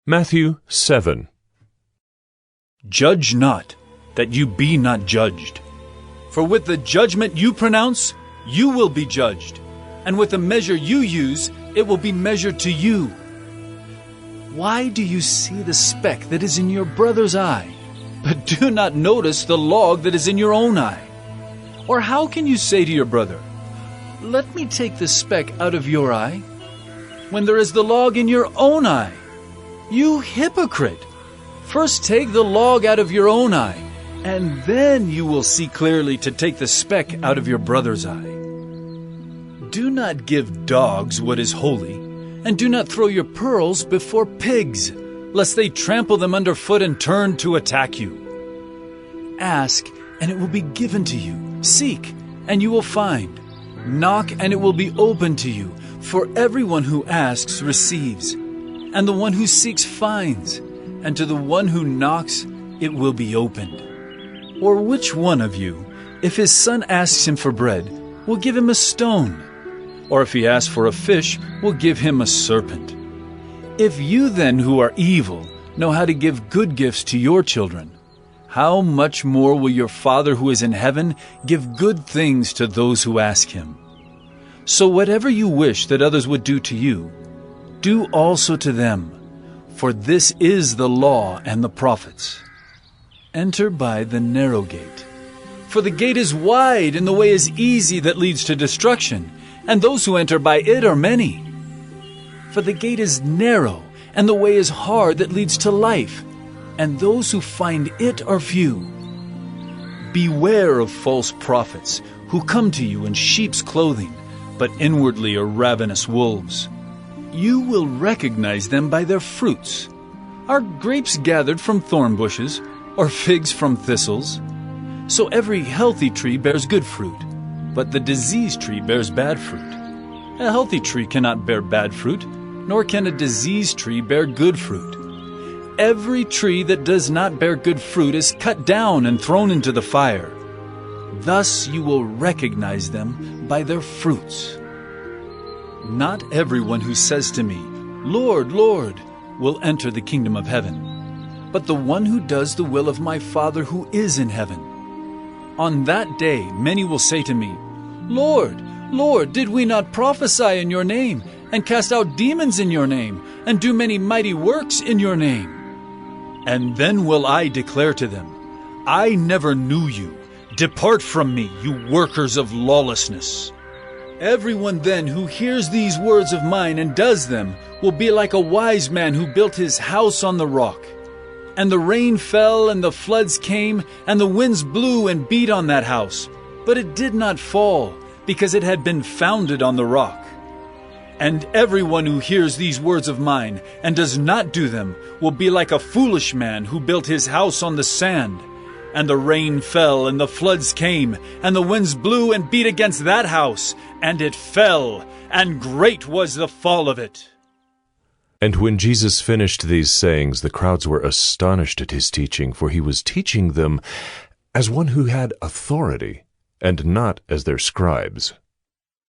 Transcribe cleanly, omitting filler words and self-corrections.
Matthew 7. Judge not, that you be not judged. For with the judgment you pronounce, you will be judged, and with the measure you use, it will be measured to you. Why do you see the speck that is in your brother's eye, but do not notice the log that is in your own eye? Or how can you say to your brother, "Let me take the speck out of your eye," when there is the log in your own eye? You hypocrite! First take the log out of your own eye, and then you will see clearly to take the speck out of your brother's eye. Do not give dogs what is holy, and do not throw your pearls before pigs, lest they trample them underfoot and turn to attack you. Ask, and it will be given to you. Seek, and you will find. Knock, and it will be opened to you. For everyone who asks receives, and the one who seeks finds, and to the one who knocks it will be opened. Or which one of you, if his son asks him for bread, will give him a stone? Or if he asks for a fish, will give him a serpent? If you then, who are evil, know how to give good gifts to your children, how much more will your Father who is in heaven give good things to those who ask him? So whatever you wish that others would do to you, do also to them, for this is the law and the prophets. Enter by the narrow gate. For the gate is wide and the way is easy that leads to destruction, and those who enter by it are many. For the gate is narrow and the way is hard that leads to life, and those who find it are few. Beware of false prophets who come to you in sheep's clothing, but inwardly are ravenous wolves. You will recognize them by their fruits. Are grapes gathered from thorn bushes, or figs from thistles? So every healthy tree bears good fruit, but the diseased tree bears bad fruit. A healthy tree cannot bear bad fruit, nor can a diseased tree bear good fruit. Every tree that does not bear good fruit is cut down and thrown into the fire. Thus you will recognize them by their fruits. Not everyone who says to me, "Lord, Lord," will enter the kingdom of heaven, but the one who does the will of my Father who is in heaven. On that day many will say to me, "Lord, Lord, did we not prophesy in your name, and cast out demons in your name, and do many mighty works in your name?" And then will I declare to them, "I never knew you. Depart from me, you workers of lawlessness." Everyone then who hears these words of mine and does them will be like a wise man who built his house on the rock. And the rain fell, and the floods came, and the winds blew and beat on that house. But it did not fall, because it had been founded on the rock. And everyone who hears these words of mine and does not do them will be like a foolish man who built his house on the sand. And the rain fell, and the floods came, and the winds blew and beat against that house, and it fell, and great was the fall of it. And when Jesus finished these sayings, the crowds were astonished at his teaching, for he was teaching them as one who had authority, and not as their scribes.